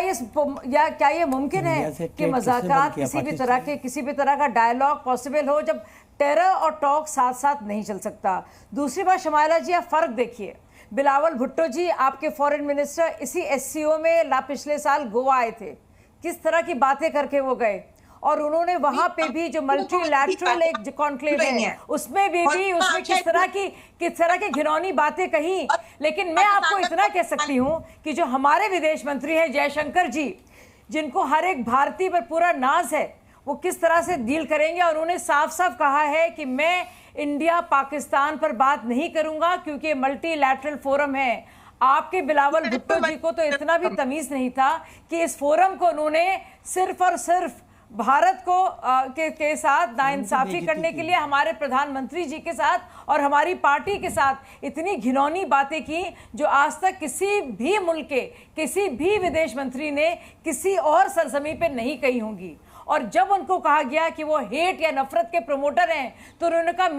ये मुमकिन है कि मुज़ाकरात, किसी भी तरह का डायलॉग पॉसिबल हो जब टेरर और टॉक साथ साथ नहीं चल सकता? दूसरी बात शुमाइला जी, आप फर्क देखिए, बिलावल भुट्टो जी आपके फॉरेन मिनिस्टर इसी SCO में पिछले साल गोवा आए थे, किस तरह की बातें करके वो गए, और उन्होंने वहां पे भी जो मल्टीलैटरल एक कॉन्क्लेव है उसमें भी उसमें किस तरह की घिनौनी बातें कही। लेकिन मैं आपको इतना कह सकती हूँ कि जो हमारे विदेश मंत्री हैं जयशंकर जी, जिनको हर एक भारतीय पर पूरा नाज है, वो किस तरह से डील करेंगे, और उन्होंने साफ साफ कहा है कि मैं इंडिया पाकिस्तान पर बात नहीं करूंगा क्योंकि मल्टीलैटरल फोरम है। आपके बिलावल भुट्टो जी को तो इतना भी तमीज नहीं था कि इस फोरम को उन्होंने सिर्फ और सिर्फ भारत को के साथ नाइंसाफी करने के लिए हमारे प्रधानमंत्री जी के साथ और हमारी पार्टी के साथ इतनी घिनौनी बातें की जो आज तक किसी भी मुल्क के किसी भी विदेश मंत्री ने किसी और सरजमी पे नहीं कही होंगी। और जब उनको कहा गया कि वो हेट या नफरत के प्रमोटर हैं, तो उन्होंने कहा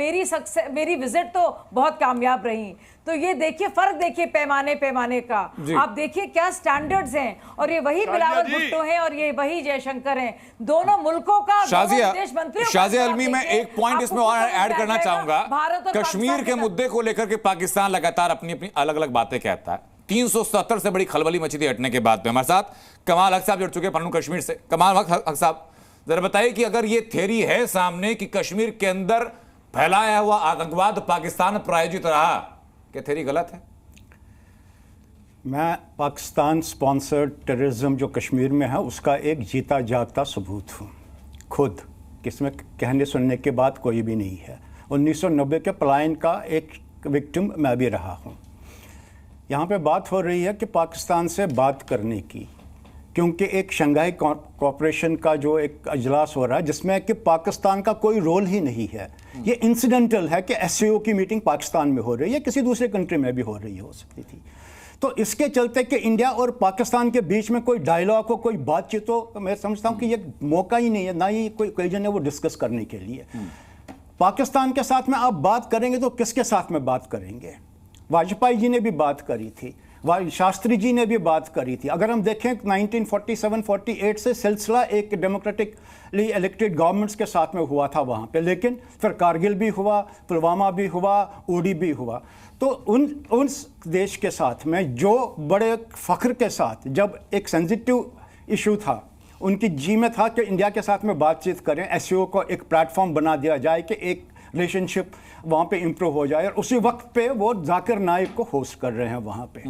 मेरी विजिट तो बहुत कामयाब रही। तो ये देखिए, फर्क देखिए पैमाने का, आप देखिए क्या स्टैंडर्ड्स हैं, और ये वही बिलावल भुट्टो हैं और ये वही जयशंकर हैं, दोनों मुल्कों का विदेश मंत्री। शाजिया अलमी, मैं एक पॉइंट इसमें और ऐड करना चाहूंगा। कश्मीर के मुद्दे को लेकर के पाकिस्तान लगातार अपनी अपनी अलग अलग बातें कहता है। 370 से बड़ी खलबली मची थी हटने के बाद में। हमारे साथ कमाल हक साहब जुड़ चुके हैं पन्नू कश्मीर से। कमाल हक साहब, जरा बताइए कि अगर ये थ्योरी है सामने कि कश्मीर के अंदर फैलाया हुआ आतंकवाद पाकिस्तान प्रायोजित रहा, क्या थ्योरी गलत है? मैं पाकिस्तान स्पॉन्सर्ड टेररिज्म जो कश्मीर में है उसका एक जीता जागता सबूत हूँ खुद, किसमें कहने सुनने के बाद कोई भी नहीं है। 1990 के पलायन का एक विक्टिम मैं भी रहा हूँ। यहाँ पे बात हो रही है कि पाकिस्तान से बात करने की, क्योंकि एक शंघाई कॉरपोरेशन का जो एक अजलास हो रहा है जिसमें कि पाकिस्तान का कोई रोल ही नहीं है। ये इंसिडेंटल है कि SCO की मीटिंग पाकिस्तान में हो रही है, किसी दूसरे कंट्री में भी हो रही हो सकती थी। तो इसके चलते कि इंडिया और पाकिस्तान के बीच में कोई डायलॉग हो, कोई बातचीत हो, मैं समझता हूँ कि ये मौका ही नहीं है, ना ही कोई ओकेजन है वो डिस्कस करने के लिए। पाकिस्तान के साथ में आप बात करेंगे तो किसके साथ में बात करेंगे? वाजपेयी जी ने भी बात करी थी, शास्त्री जी ने भी बात करी थी। अगर हम देखें 1947-48 से सिलसिला एक डेमोक्रेटिकली इलेक्टेड गवर्नमेंट्स के साथ में हुआ था वहाँ पे, लेकिन फिर कारगिल भी हुआ, पुलवामा भी हुआ, उड़ी भी हुआ। तो उन देश के साथ में जो बड़े फ़ख्र के साथ जब एक सेंसिटिव इशू था, उनकी जी में था कि इंडिया के साथ में बातचीत करें, SCO को एक प्लेटफॉर्म बना दिया जाए कि एक रिलेशनशिप वहाँ पे इम्प्रूव हो जाए। और उसी वक्त पे वो जाकिर नाइक को होस्ट कर रहे हैं वहाँ पे।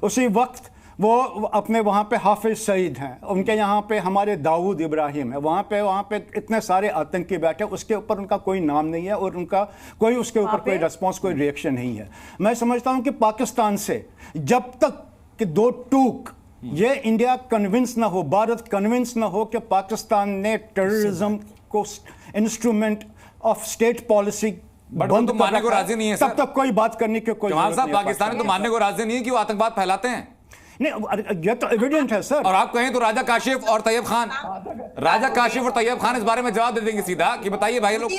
उसी वक्त वो अपने वहाँ पे हाफिज सईद हैं, उनके यहाँ पे हमारे दाऊद इब्राहिम है, वहाँ पे इतने सारे आतंकी बैठे, उसके ऊपर उनका कोई नाम नहीं है और उनका कोई उसके ऊपर कोई रिस्पॉन्स, कोई रिएक्शन नहीं है। मैं समझता हूँ कि पाकिस्तान से जब तक कि दो टूक ये इंडिया कन्विंस ना हो, भारत कन्विंस ना हो कि पाकिस्तान ने टेररिज्म को इंस्ट्रूमेंट ऑफ स्टेट पॉलिसी बंद मानने को राजी नहीं है, तब तक कोई बात करने की कोई जमाल साहब पाकिस्तान तो मानने को राजी नहीं है कि वो आतंकवाद फैलाते हैं। नहीं, ये तो एविडेंट है सर। और आप कहें तो राजा काशिफ और तैयब खान, इस बारे में जवाब दे देंगे सीधा कि बताइए भाई लोग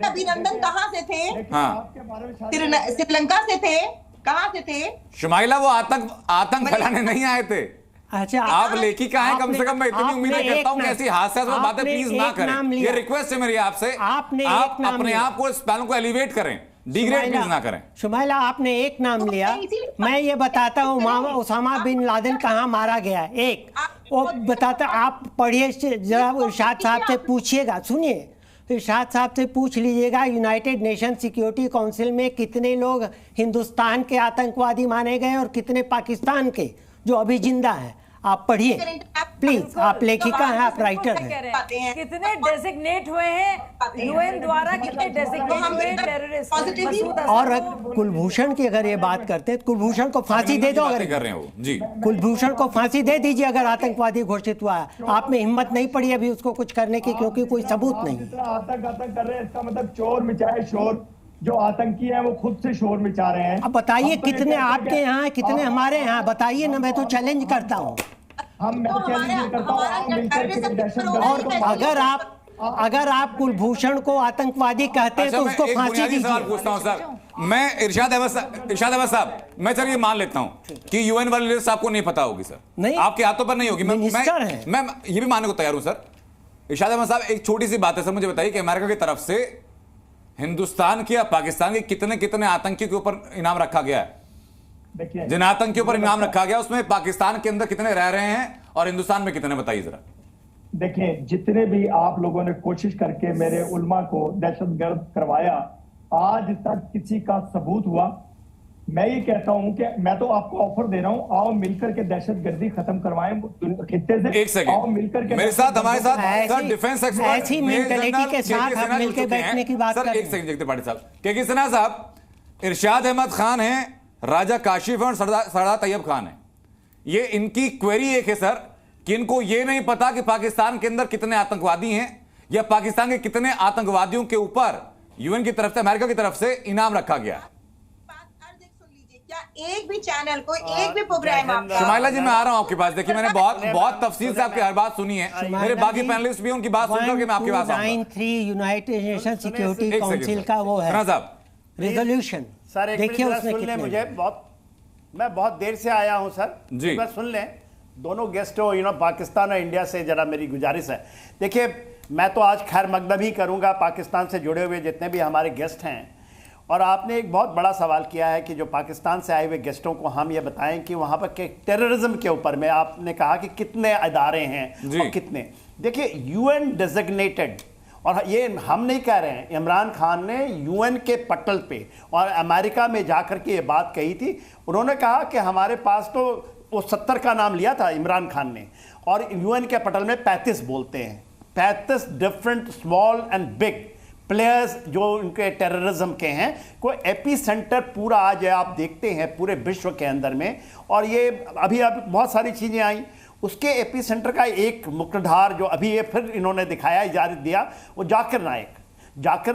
अभिनंदन कहाँ से थे? हाँ, श्रीलंका से थे, कहाँ से थे? शुमाइला, वो आतंक फैलाने नहीं आए थे। अच्छा, आप लेखिका हैं, कम से कम मैं इतनी उम्मीद करता हूं कि ऐसी हास्यास्पद बातें प्लीज ना करें। ये रिक्वेस्ट है मेरी आपसे, आप अपने आप को, इस पैनल को एलिवेट करें, डिग्रेड प्लीज ना करें। शुमाइला, आपने एक नाम लिया, मैं ये बताता हूँ उसामा बिन लादेन कहाँ मारा गया है। एक वो बताता, आप पढ़िए जरा, इरशाद साहब से पूछिएगा, सुनिए, इरशाद साहब से पूछ लीजिएगा यूनाइटेड नेशन सिक्योरिटी काउंसिल में कितने लोग हिंदुस्तान के आतंकवादी माने गए और कितने पाकिस्तान के जो अभी जिंदा हैं। आप पढ़िए प्लीज, आप लेखिका हैं, आप राइटर हैं। कितने डेजिग्नेट हुए हैं यूएन द्वारा, कितने डेजिग्नेट हुए टेररिस्ट। और कुलभूषण की अगर ये बात करते हैं, कुलभूषण को फांसी दे दो, अगर कर रहे हो जी, कुलभूषण को फांसी दे दीजिए अगर आतंकवादी घोषित हुआ है। आप में हिम्मत नहीं पड़ी अभी उसको कुछ करने की, क्योंकि कोई सबूत नहीं। आतंक कर रहे हैं, इसका मतलब चोर मचाए शोर। जो आतंकी हैं वो खुद से शोर मचा रहे हैं। अब बताइए कितने आपके यहाँ है, कितने हमारे यहाँ, बताइए ना, मैं तो चैलेंज करता हूँ। और अगर आप कुलभूषण को आतंकवादी कहते हैं तो उसको फांसी दीजिए। पूछता हूं सर, मैं इरशाद अहमद साहब, मैं चल ये मान लेता हूं कि यूएन वाली लिस्ट आपको नहीं पता होगी सर, नहीं आपके हाथों पर नहीं होगी, मैं ये भी मानने को तैयार हूं सर। इरशाद अहमद साहब, एक छोटी सी बात है सर, मुझे बताइए कि अमेरिका की तरफ से हिंदुस्तान के या पाकिस्तान के कितने कितने आतंकियों के ऊपर इनाम रखा गया है? जिन आतंकियों पर इनाम रखा गया उसमें पाकिस्तान के अंदर कितने रह रहे हैं और हिंदुस्तान में कितने, बताइए जरा। देखिए, जितने भी आप लोगों ने कोशिश करके मेरे उल्मा को दहशतगर्द करवाया, आज तक किसी का सबूत हुआ? मैं ये कहता हूं कि मैं तो आपको ऑफर दे रहा हूं, आओ मिलकर के दहशतगर्दी खत्म करवाएं खित्ते से। एक सेकंड, आओ मिलकर के मेरे साथ, हमारे साथ सर डिफेंस एक्सपर्ट ऐसी मेंटालिटी के साथ हम मिलकर बैठने की बात कर रहे हैं। एक सेकंड, जगदीप पाटिल साहब, के सिन्हा साहब, इरशाद अहमद खान हैं, राजा काशिफ और सरदार तैयब खान है। ये इनकी क्वेरी एक है सर कि इनको ये नहीं पता कि पाकिस्तान के अंदर कितने आतंकवादी हैं या पाकिस्तान के कितने आतंकवादियों के ऊपर यूएन की तरफ से, अमेरिका की तरफ से इनाम रखा गया है। क्या एक भी चैनल को, एक भी प्रोग्राम आपका? शुमाइला जी, मैं आ रहा हूं आपके पास। देखिए, मैंने बहुत तफसील से आपकी हर बात सुनी है, मेरे बाकी पैनलिस्ट भी उनकी बात सुनकर के मैं आपकी बात 193 यूनाइटेड नेशन सिक्योरिटी काउंसिल का वो है रेजोल्यूशन। सर एक देखिए उसमें सुन लें, मुझे मैं बहुत देर से आया हूं सर जी, मैं सुन लें दोनों गेस्ट हो, पाकिस्तान और इंडिया से जरा मेरी गुजारिश है। देखिए, मैं तो आज खैर मकदम ही करूंगा पाकिस्तान से जुड़े हुए जितने भी हमारे गेस्ट हैं, और आपने एक बहुत बड़ा सवाल किया है कि जो पाकिस्तान से आए हुए गेस्टों को हम ये बताएं कि वहाँ पर के टेररिज्म के ऊपर में आपने कहा कि कितने अदारे हैं और कितने। देखिए, यूएन डेजिग्नेटेड, और ये हम नहीं कह रहे हैं, इमरान खान ने यूएन के पटल पे और अमेरिका में जाकर के ये बात कही थी। उन्होंने कहा कि हमारे पास तो वो 70 का नाम लिया था इमरान खान ने, और यूएन के पटल में 35 बोलते हैं, 35 different small and big players जो उनके टेररिज्म के हैं। कोई एपी सेंटर पूरा आज आप देखते हैं पूरे विश्व के अंदर में, और ये अभी बहुत सारी चीज़ें आई, उसके एपी सेंटर का एक मुख्यधार जो अभी ये फिर इन्होंने दिखाया, इजाज़त दिया, वो जाकिर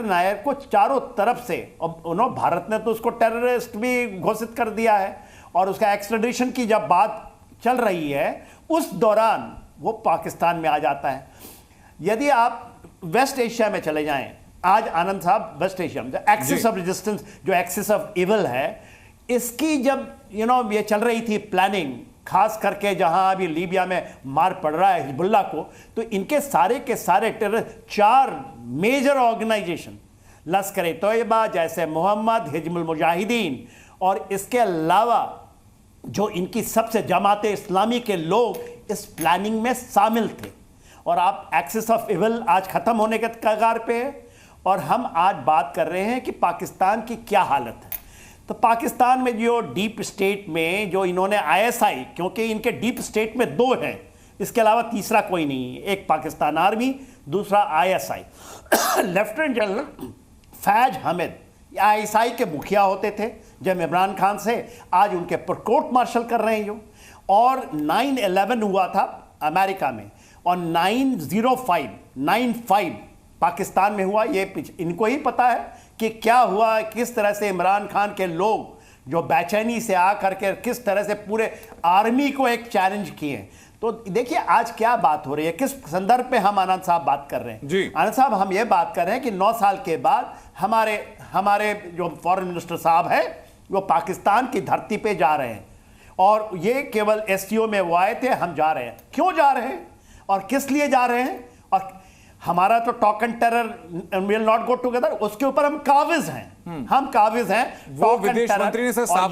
नायक को चारों तरफ से, और उन्होंने भारत ने तो उसको टेररिस्ट भी घोषित कर दिया है, और उसका एक्सट्रेडिशन की जब बात चल रही है उस दौरान वो पाकिस्तान में आ जाता है। यदि आप वेस्ट एशिया में चले जाएं, आज आनंद साहब वेस्ट एशिया में एक्सिस ऑफ रेजिस्टेंस, जो एक्सिस ऑफ इविल है, इसकी जब ये चल रही थी प्लानिंग, खास करके जहां अभी लीबिया में मार पड़ रहा है हिजबुल्ला को, तो इनके सारे के सारे टेरर 4 मेजर ऑर्गेनाइजेशन, लश्कर तोयबा, जैसे मोहम्मद, हिजबुल मुजाहिदीन, और इसके अलावा जो इनकी सबसे जमात इस्लामी के लोग इस प्लानिंग में शामिल थे। और आप एक्सिस ऑफ इविल आज खत्म होने के कगार पे है, और हम आज बात कर रहे हैं कि पाकिस्तान की क्या हालत है। तो पाकिस्तान में जो डीप स्टेट में जो इन्होंने आईएसआई, क्योंकि इनके डीप स्टेट में 2 हैं, इसके अलावा तीसरा कोई नहीं है, एक पाकिस्तान आर्मी, दूसरा ISI. Lieutenant general Faiz Hamid ISI के मुखिया होते थे जब इमरान खान से, आज उनके पर कोर्ट मार्शल कर रहे हैं जो। और 9/11 हुआ था अमेरिका में, और 9/05 पाकिस्तान में हुआ। ये इनको ही पता है कि क्या हुआ, किस तरह से इमरान खान के लोग जो बेचैनी से आकर के किस तरह से पूरे आर्मी को एक चैलेंज किए। तो देखिए आज क्या बात हो रही है, किस संदर्भ पे हम आनंद साहब बात कर रहे हैं जी। आनंद साहब, हम ये बात कर रहे हैं कि 9 साल के बाद हमारे जो फॉरेन मिनिस्टर साहब हैं वो पाकिस्तान की धरती पे जा रहे हैं, और ये केवल एससीओ में वो आए थे, हम जा रहे हैं। क्यों जा रहे हैं और किस लिए जा रहे हैं? और हमारा तो talk and terror will not go together, उसके ऊपर हम काबिज हैं, हम काबिज हैं। वो विदेश मंत्री ने साफ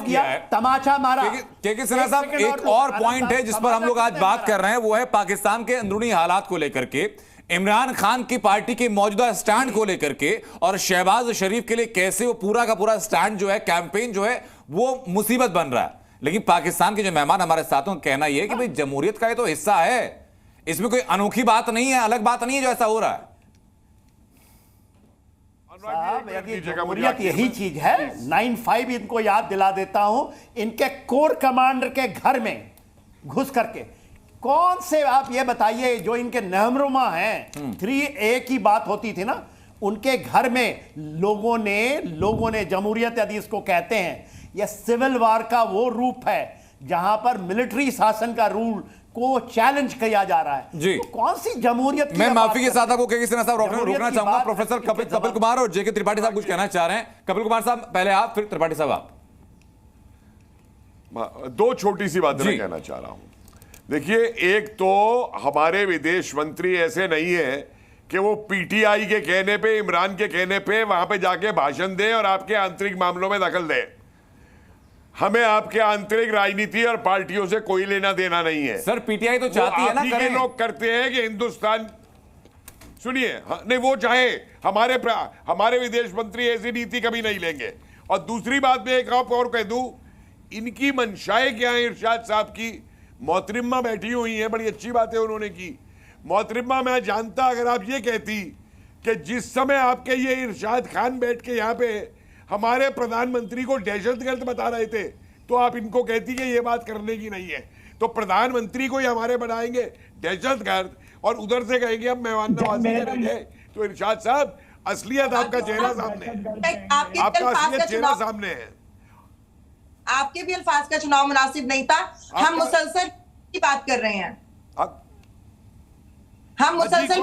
किया है, तमाचा मारा। के सिन्हा साहब, एक और पॉइंट है जिस पर हम लोग आज बात कर रहे हैं, वो है पाकिस्तान के अंदरूनी हालात को लेकर के। इमरान खान की पार्टी के मौजूदा स्टैंड को लेकर के और शहबाज शरीफ के लिए कैसे वो पूरा का पूरा स्टैंड जो है, कैंपेन जो है, वो मुसीबत बन रहा है। लेकिन पाकिस्तान के जो मेहमान हमारे साथों का कहना यह है कि भाई जमहूरियत का ये तो हिस्सा है, इसमें कोई अनोखी बात नहीं है, अलग बात नहीं है जो ऐसा हो रहा है। जमहूरियत यही चीज है। 9/5 इनको याद दिला देता हूं, इनके कोर कमांडर के घर में घुस करके कौन से, आप ये बताइए, जो इनके नहमरुमा हैं, 3A की बात होती थी ना, उनके घर में लोगों ने जमहूरियत यदि इसको कहते हैं, यह सिविल वार का वो रूप है जहां पर मिलिट्री शासन का रूल को चैलेंज किया जा रहा है जी। तो कौन सी जमहूरियत? मैं माफी के साथ आपको रोकना चाहूंगा। प्रोफेसर कपिल कुमार और जेके त्रिपाठी साहब कुछ कहना चाह रहे हैं। कपिल कुमार साहब पहले आप, फिर त्रिपाठी साहब आप। दो छोटी सी बातें मैं कहना चाह रहा हूं। देखिए, एक तो हमारे विदेश मंत्री ऐसे नहीं है कि वो पीटीआई के कहने पे, इमरान के कहने पे वहां पे जाके भाषण दें और आपके आंतरिक मामलों में दखल दें। हमें आपके आंतरिक राजनीति और पार्टियों से कोई लेना देना नहीं है। सर पीटीआई तो चाहती है ना करें। लोग करते हैं कि हिंदुस्तान, सुनिए, नहीं, वो चाहे, हमारे विदेश मंत्री ऐसी नीति कभी नहीं लेंगे। और दूसरी बात मैं एक और कह दूं, इनकी मंशाएं क्या है इरशाद साहब की? मोहतरिमा बैठी हुई है, बड़ी अच्छी बात है उन्होंने की। मोहतरिमा, मैं जानता अगर आप ये कहती कि जिस समय आपके ये इरशाद खान बैठ के यहाँ पे हमारे प्रधानमंत्री को दहशतगर्द बता रहे थे, तो आप इनको कहती कि ये बात करने की नहीं है। तो प्रधानमंत्री को ही हमारे बनाएंगे दहशतगर्द और उधर से कहेंगे हम मेहमान नवाजी करेंगे। तो इरशाद साहब, असलियत आपका चेहरा सामने है, आपका असलियत चेहरा सामने है। आपके भी अल्फाज का चुनाव मुनासिब नहीं था। हम मुसलसल की बात कर रहे हैं, हम मुसलसल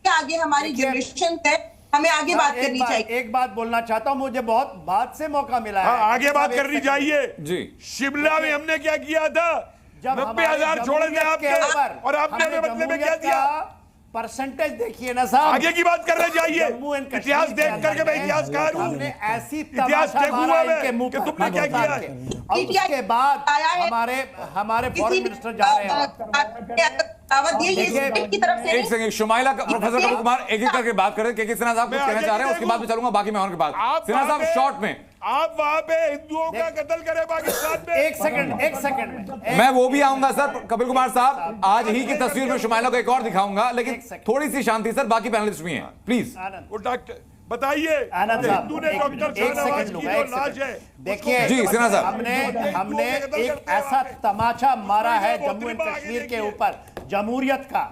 आगे हमारी जनरेशन है, हमें आगे बात करनी चाहिए। एक बात बोलना चाहता हूं, मुझे बहुत बात से मौका मिला है। आगे बात करनी चाहिए जी। शिमला में हमने क्या किया था? 90,000 छोड़े थे आपके, और आपने बदले में क्या दिया? परसेंटेज देखिए ना साहब, आगे की बात करना चाहिए। इतिहास देख करके मैं इतिहासकार हूं, ऐसी इतिहास देखूंगा मैं कि तुमने क्या किया। उसके बाद हमारे फॉरेन मिनिस्टर जा रहे हैं। एक सेकंड, शुमाइला, प्रोफेसर कपिल कुमार एक एक करके बात करें। के सिन्हा साहब कुछ कहना चाह रहे हैं, उसके बाद में चलूंगा बाकी मेहमान के पास। सिन्हा साहब शॉर्ट में, आप वहां पे हिंदुओं का कत्ल करें पाकिस्तान में। एक सेकंड में मैं वो भी आऊंगा सर। कपिल कुमार साहब, आज ही की तस्वीर में शुमाइला को एक और दिखाऊंगा, लेकिन थोड़ी सी शांति सर, बाकी पैनलिस्ट भी हैं प्लीज। डॉक्टर बताइए, हिंदू ने डॉक्टर शाहनवाज की जो लाश है, देखिए जी सिन्हा साहब, हमने एक ऐसा तमाचा मारा है जम्मू एंड कश्मीर के ऊपर जमहूरियत का।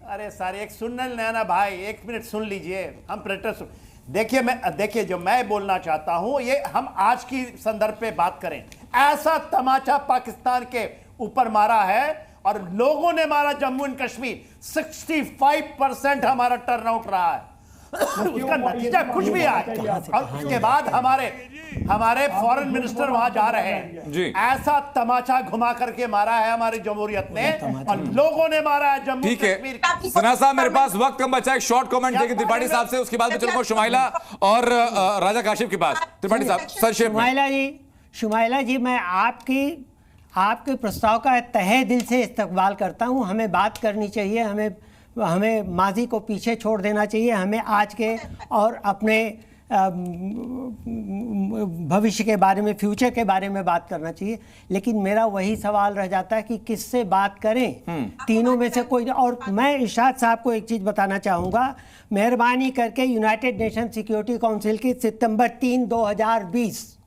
अरे सारे एक सुन लेना भाई, एक मिनट सुन लीजिए, हम प्रेटर देखिए जो मैं बोलना चाहता हूं, ये हम आज की संदर्भ पे बात करें। ऐसा तमाचा पाकिस्तान के ऊपर मारा है और लोगों ने मारा जम्मू एंड कश्मीर। 65% हमारा टर्नआउट रहा है, उसका नतीजा कुछ भी आए। और उसके बाद हमारे फॉरेन मिनिस्टर वहां जा रहे हैं। ऐसा तमाचा घुमा करके मारा है हमारी जमहूरियत ने, और लोगों ने मारा है जम्मू कश्मीर। सिन्हा साहब, मेरे पास वक्त कम बचा है, एक शॉर्ट कमेंट देंगे त्रिपाठी साहब से, उसके बाद में चलूंगा शुमाइला और राजा काशिफ के पास। त्रिपाठी साहब संक्षेप। शुमाइला जी, मैं आपके प्रस्ताव का तहे दिल से इस्तकबाल करता हूं। हमें बात करनी चाहिए, हमें माजी को पीछे छोड़ देना चाहिए, हमें आज के और अपने भविष्य के बारे में, फ्यूचर के बारे में बात करना चाहिए। लेकिन मेरा वही सवाल रह जाता है कि किससे बात करें, तीनों में से कोई। और मैं इरशाद साहब को एक चीज़ बताना चाहूँगा, मेहरबानी करके यूनाइटेड नेशन सिक्योरिटी काउंसिल की सितंबर 3, 2020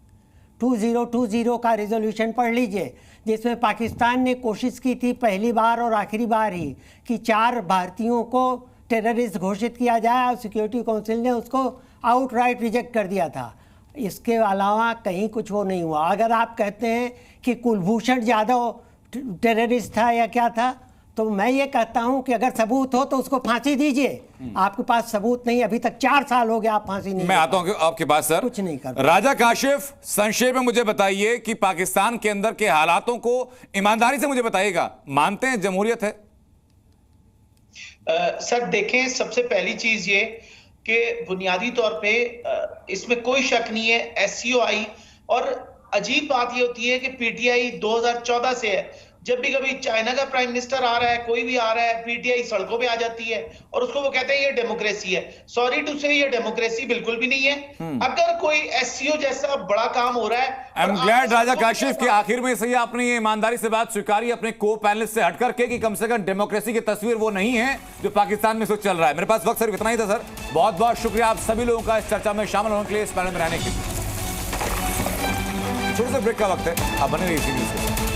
का रिजोल्यूशन पढ़ लीजिए, जिसमें पाकिस्तान ने कोशिश की थी पहली बार और आखिरी बार ही कि 4 भारतीयों को टेररिस्ट घोषित किया जाए, और सिक्योरिटी काउंसिल ने उसको आउटराइट रिजेक्ट कर दिया था। इसके अलावा कहीं कुछ वो नहीं हुआ। अगर आप कहते हैं कि कुलभूषण यादव टेररिस्ट था या क्या था, तो मैं ये कहता हूं कि अगर सबूत हो तो उसको फांसी दीजिए। आपके पास सबूत नहीं, अभी तक 4 साल हो गए, आप फांसी नहीं। मैं आता हूं आपके पास सर, कुछ नहीं कर। राजा काशिफ, संक्षेप में मुझे बताइए कि पाकिस्तान के अंदर के हालातों को ईमानदारी से मुझे बताइएगा, मानते हैं जमहूरियत है? सर देखें, सबसे पहली चीज ये कि बुनियादी तौर पे इसमें कोई शक नहीं है SCOI, और अजीब बात ये होती है कि PTI 2014 से है जब भी कभी चाइना का प्राइम मिनिस्टर आ रहा है, कोई भी आ रहा है, पीटीआई सड़कों पे आ जाती है और उसको वो कहते हैं ये डेमोक्रेसी है। सॉरी टू से, ये डेमोक्रेसी बिल्कुल भी नहीं है। अगर कोई एससीओ जैसा बड़ा काम हो रहा है, आई एम ग्लैड राजा काशिफ के आखिर में सही आपने ये ईमानदारी से बात स्वीकारी अपने को पैनलिस्ट से हट करके कि कम से कम डेमोक्रेसी की तस्वीर वो नहीं है जो पाकिस्तान में चल रहा है। मेरे पास वक्त सिर्फ इतना ही था सर। बहुत बहुत शुक्रिया आप सभी लोगों का इस चर्चा में शामिल होने के लिए, इस पैनल में रहने के लिए। छोटे से ब्रेक का वक्त है, आप बने रहिए इसी न्यूज़ के साथ।